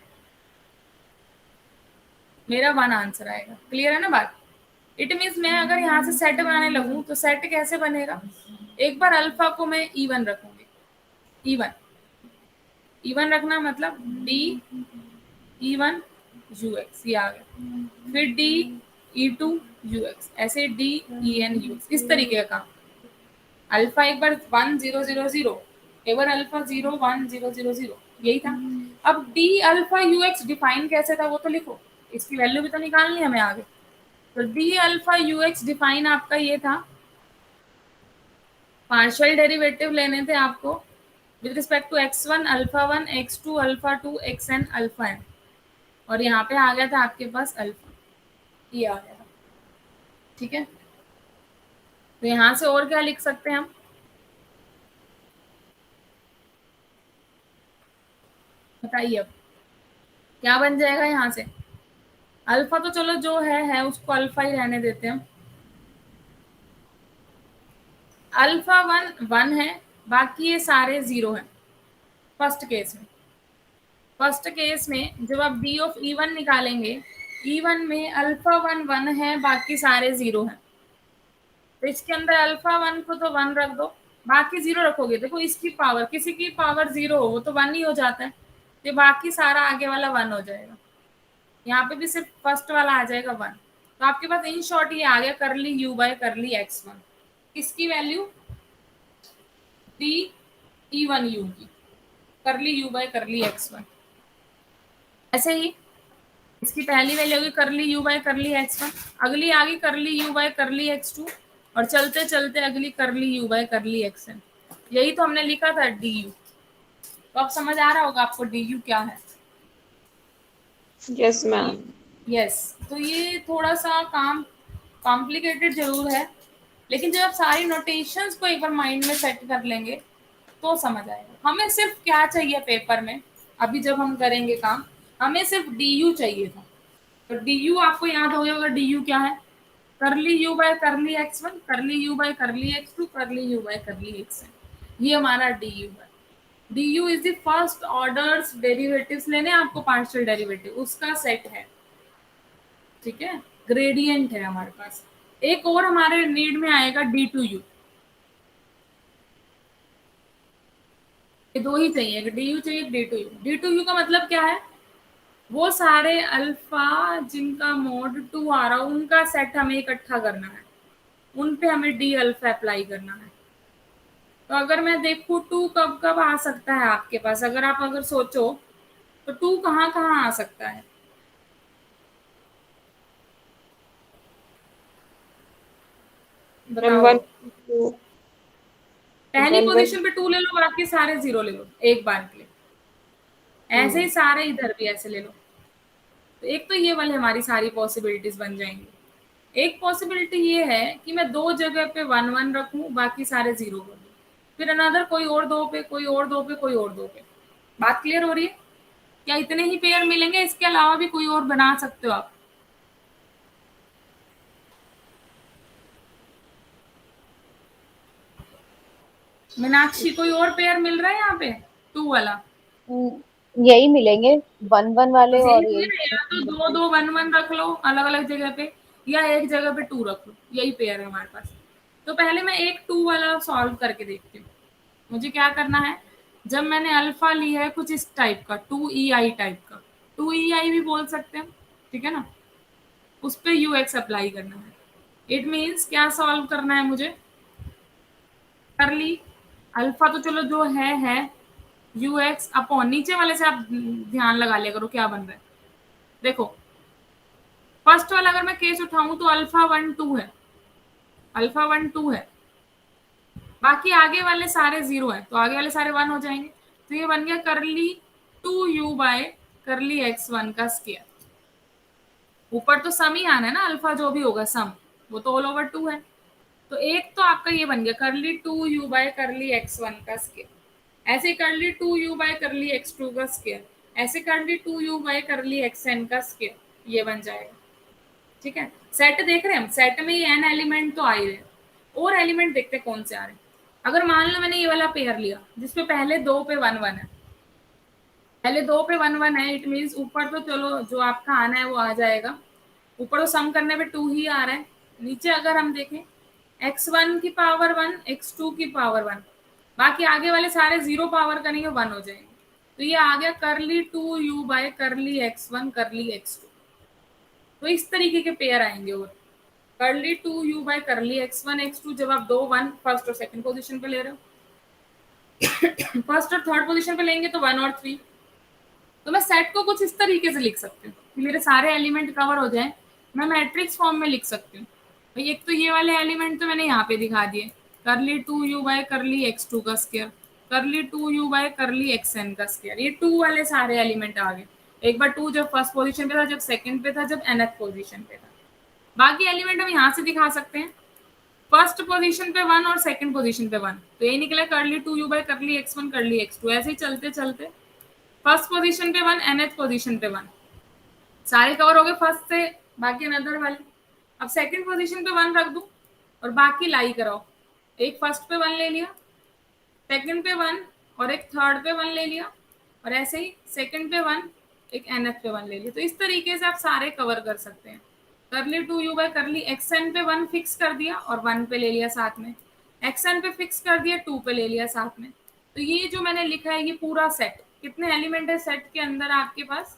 मेरा 1 आंसर आएगा। क्लियर है ना बात। इट मीन्स मैं अगर यहाँ से सेट बनाने लगूं तो सेट कैसे बनेगा, एक बार अल्फा को मैं E1 रखूंगी, E1 रखना मतलब D E1 UX, ये आ गया। फिर D E2 UX, ऐसे D EN UX, इस तरीके का काम। अल्फा एक बार 1 0 0 0, एक बार अल्फा 0 1 0 0 0, यही था। अब डी अल्फा यूएक्स डिफाइन कैसे था वो तो लिखो, इसकी वैल्यू भी तो निकालनी है हमें आगे। तो डी अल्फा यूएक्स डिफाइन आपका ये था, पार्शियल डेरिवेटिव लेने थे आपको with respect to x1 alpha 1, x2 alpha 2, xn alpha n, और यहाँ पे आ गया था आपके पास अल्फा, ये आ गया था। ठीक है, तो यहाँ से और क्या लिख सकते हैं हम, बताइए अब क्या बन जाएगा यहाँ से। अल्फा तो चलो जो है उसको अल्फा ही रहने देते हैं हम। अल्फा 1 1 है, बाकी ये सारे 0 हैं फर्स्ट केस में। फर्स्ट केस में जब आप डी ऑफ E1 निकालेंगे, E1 में अल्फा 1 1 है, बाकी सारे 0 हैं। तो इसके अंदर अल्फा 1 को तो 1 रख दो, बाकी 0 रखोगे। देखो इसकी पावर, किसी की पावर 0 हो वो तो 1 ही हो जाता है, तो बाकी सारा आगे वाला 1 हो जाएगा। यहाँ पे भी सिर्फ फर्स्ट वाला आ जाएगा 1। तो आपके पास इन शॉर्ट ये आ गया करली u बाय करली x1, किसकी वैल्यू, डी E1 u की, करली u बाय करली x1। ऐसे ही इसकी पहली वैल्यू होगी करली u बाय करली x1, अगली आ गई करली u बाय करली x2, और चलते चलते अगली करली u बाय करली xn। यही तो हमने लिखा था du। तो अब समझ आ रहा होगा आपको du क्या है। Yes ma'am. यस, तो ये थोड़ा सा काम कॉम्प्लिकेटेड जरूर है, लेकिन जब आप सारी नोटेशंस को एक बार माइंड में सेट कर लेंगे तो समझ आएगा। हमें सिर्फ क्या चाहिए पेपर में, अभी जब हम करेंगे काम, हमें सिर्फ डी यू चाहिए था। तो डी यू आपको याद हो गया, डी यू क्या है, करली यू बाय करली x1, करली यू बाय करली x2, करली यू बाय करली xn, ये हमारा डी यू है। D you is the first orders derivatives लेने आपको, पार्शियल डेरिवेटिव उसका सेट है। ठीक है, ग्रेडियंट है हमारे पास। एक और हमारे नीड में आएगा D2U, ये दो ही चाहिए, DU चाहिए, D2U। D2U का मतलब क्या है, वो सारे अल्फा जिनका मोड 2 आ रहा है उनका सेट हमें इकट्ठा करना है, उन पे हमें डी अल्फा अप्लाई करना है। तो अगर मैं देखूं 2 कब कब आ सकता है आपके पास, अगर आप अगर सोचो तो 2 कहाँ कहाँ आ सकता है, बताओ। 1 2 पहली 1 पोजीशन पे 2 ले लो, बाकी सारे 0 ले लो एक बार के लिए। ऐसे ही सारे इधर भी ऐसे ले लो, तो एक तो ये वाली हमारी सारी पॉसिबिलिटीज बन जाएंगी। एक पॉसिबिलिटी ये है कि मैं 2 जगह पे 1 1 रखूं, बाकी सारे 0 कर दूं, फिर अनदर कोई और 2 पे, कोई और 2 पे, कोई और 2 पे। बात क्लियर हो रही है? क्या इतने ही पेयर मिलेंगे? इसके अलावा भी कोई और बना सकते हो आप? मीनाक्षी, कोई और पेयर मिल रहा है यहाँ पे 2 वाला? यही मिलेंगे 1 1 वाले बस यही और है यही ना, या तो 2 2 1 1 रख लो अलग अलग जगह पे, या एक जगह पे 2 रख लो, यही पेयर है हमारे पास। तो पहले मैं एक 2 वाला सॉल्व करके देखती हूँ। मुझे क्या करना है, जब मैंने अल्फा लिया है कुछ इस टाइप का, 2EI टाइप का, 2EI भी बोल सकते हैं, ठीक है ना, उस पर UX अप्लाई करना है। इट मीन्स क्या सॉल्व करना है मुझे, करली अल्फा तो चलो जो है, UX अपॉन, नीचे वाले से आप ध्यान लगा लिया करो क्या बन रहा है। देखो फर्स्ट वाला अगर मैं केस उठाऊं तो अल्फा 1 2 है, अल्फा 1 2 है, बाकी आगे वाले सारे 0 है, तो आगे वाले सारे 1 हो जाएंगे। तो ये बन गया करली 2U बाय करली x1 का स्क्वायर। ऊपर तो सम ही आना है ना, अल्फा जो भी होगा सम, वो तो ऑल ओवर 2 है। तो एक तो आपका ये बन गया करली 2U बाय करली x1 का स्क्वायर, ऐसे करली 2U बाय करली x2 का स्क्वायर, ऐसे करली 2U बाय करली xn का स्क्वायर, ये बन जाएगा। ठीक है, सेट देख रहे हैं हम, सेट में ये n एलिमेंट तो आ ही रहे, और एलिमेंट देखते कौन से आ रहे हैं। अगर मान लो मैंने ये वाला पेयर लिया जिसपे पहले 2 पे 1 1 है, पहले 2 पे 1 1 है, इट मीन्स ऊपर तो चलो जो आपका आना है वो आ जाएगा, ऊपर तो सम करने पे 2 ही आ रहा है। नीचे अगर हम देखें x1 की पावर 1, x2 की पावर 1, बाकी आगे वाले सारे 0 पावर करेंगे 1 हो जाएंगे। तो ये आ गया करली 2U बाय करली x1 करली x2। तो इस तरीके के पेयर आएंगे। और करली 2U बाय करली x1 x2, जब आप 2 1 फर्स्ट और सेकंड पोजीशन पे ले रहे हो, फर्स्ट और थर्ड पोजीशन पे लेंगे तो 1 और 3। तो मैं सेट को कुछ इस तरीके से लिख सकती हूँ कि मेरे सारे एलिमेंट कवर हो जाए, मैं मैट्रिक्स फॉर्म में लिख सकती हूँ। भाई एक तो ये वाले एलिमेंट तो मैंने यहाँ पे दिखा दिए, करली 2U बाय करली x2 का स्क्वायर, करली 2U बाय करली xn का स्क्वायर, ये 2 वाले सारे एलिमेंट आ गए। एक बार 2 जब फर्स्ट पोजीशन पे था, जब सेकंड पे था, जब nth पोजीशन पे था। बाकी एलिमेंट हम यहाँ से दिखा सकते हैं, फर्स्ट पोजीशन पे 1 और सेकंड पोजीशन पे 1, तो ये निकला करली 2U बाय करली x1 करली x2। ऐसे ही चलते चलते फर्स्ट पोजीशन पे 1, nth पोजीशन पे 1, सारे कवर हो गए फर्स्ट से, बाकी अनदर वाले। अब सेकंड पोजीशन पे 1 रख दूं और बाकी लाई कराओ, एक फर्स्ट पे 1 ले लिया, सेकंड पे 1 और एक थर्ड पे 1 ले लिया, और ऐसे ही सेकंड पे 1 एक nth पे 1 ले लिया। तो इस तरीके से आप सारे कवर कर सकते हैं। करली 2U बाय करली xn पे 1 फिक्स कर दिया और 1 पे ले लिया साथ में, xn पे फिक्स कर दिया 2 पे ले लिया साथ में। तो ये जो मैंने लिखा है ये पूरा सेट, कितने एलिमेंट है सेट के अंदर आपके पास,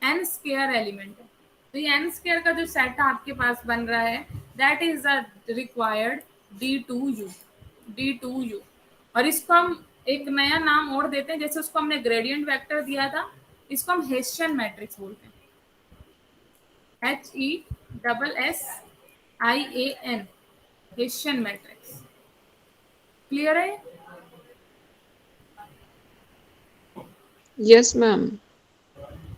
n स्क्वायर एलिमेंट है। तो ये n स्क्वायर का जो सेट आपके पास बन रहा है, that is the required D2U, D2U। और इसको हम एक नया नाम और देते हैं, जैसे उसको हमने ग्रेडियंट वेक्टर दिया था, इसको हम हेसियन मैट्रिक्स बोलते हैं, HESSIAN, हेसियन मैट्रिक्स। क्लियर है? Yes ma'am.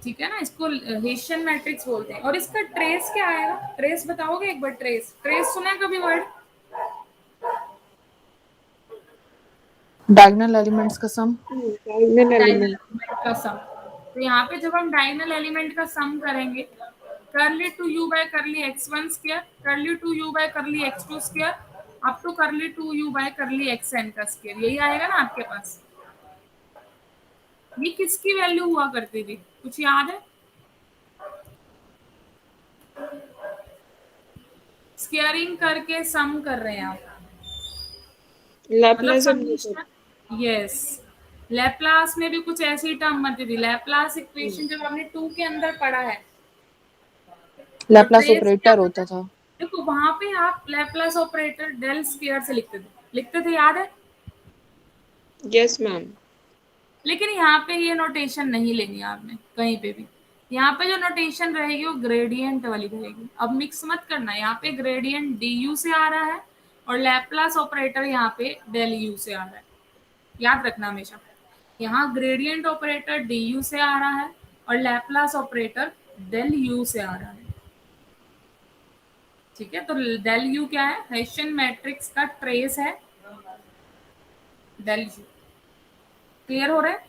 ठीक है ना, इसको हेसियन मैट्रिक्स बोलते हैं। और इसका ट्रेस क्या आएगा, ट्रेस बताओगे एक बार? ट्रेस, ट्रेस सुना है कभी वर्ड? डायगोनल एलिमेंट्स का सम। Diagonal diagonal element. एलिमेंट का सम। तो यहाँ पे जब हम डायगोनल एलिमेंट का सम करेंगे, करली 2U बाय करली x1 स्क्वायर, करली 2U बाय करली x2 स्क्वायर, अप टू करली 2U बाय करली xn का स्क्वायर, यही आएगा ना आपके पास। ये किसकी वैल्यू हुआ करती थी, कुछ याद है? स्क्वायरिंग करके सम कर रहे हैं आप, मतलब Laplace of summation. Yes, Laplace में भी कुछ ऐसी टर्म बनती थी, लैप्लास इक्वेशन जब हमने 2 के अंदर पढ़ा है, तो लैप्लास ट्रेस क्या ऑपरेटर होता होता है? था। देखो वहां पे आप लैप्लास ऑपरेटर डेल स्क्वायर से लिखते थे, याद है? Yes ma'am. लेकिन यहाँ पे ये नोटेशन नहीं लेनी आपने कहीं पे भी, यहाँ पे जो नोटेशन रहेगी वो ग्रेडियंट वाली रहेगी। अब मिक्स मत करना, यहाँ पे ग्रेडियंट du से आ रहा है और लैप्लास ऑपरेटर यहाँ पे डेल u से आ रहा है, याद रखना हमेशा। यहाँ ग्रेडियंट ऑपरेटर du से आ रहा है और लैप्लास ऑपरेटर डेल यू से आ रहा है। ठीक है, तो डेल यू क्या है? हेसियन मैट्रिक्स का ट्रेस है डेल यू। क्लियर हो रहा है?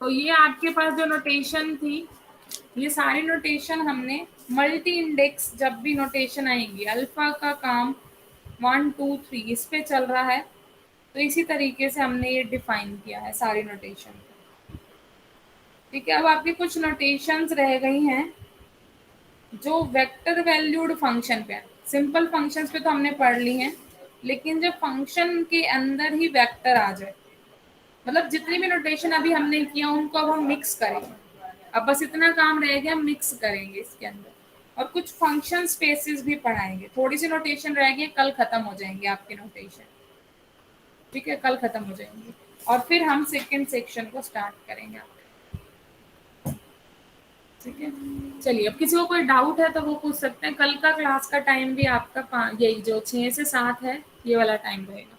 तो ये आपके पास जो नोटेशन थी, ये सारी नोटेशन हमने मल्टी इंडेक्स, जब भी नोटेशन आएंगी अल्फा का काम 1 2 3 इस पे चल रहा है, तो इसी तरीके से हमने ये डिफाइन किया है सारी नोटेशन। ठीक है, अब आपकी कुछ नोटेशंस रह गई हैं जो वेक्टर वैल्यूड फंक्शन पे है। सिंपल फंक्शंस पे तो हमने पढ़ ली हैं, लेकिन जब फंक्शन के अंदर ही वेक्टर आ जाए, मतलब जितनी भी नोटेशन अभी हमने किया उनको अब हम मिक्स करेंगे। अब बस इतना काम रह गया, मिक्स करेंगे इसके अंदर, और कुछ फंक्शन स्पेसेस भी पढ़ाएंगे। थोड़ी सी नोटेशन रह गई, कल खत्म हो जाएंगे आपके नोटेशन। ठीक है, कल खत्म हो जाएंगे और फिर हम सेकेंड सेक्शन को स्टार्ट करेंगे। ठीक है, चलिए, अब किसी को कोई डाउट है तो वो पूछ सकते हैं। कल का क्लास का टाइम भी आपका यही जो 6 से 7 है, ये वाला टाइम रहेगा।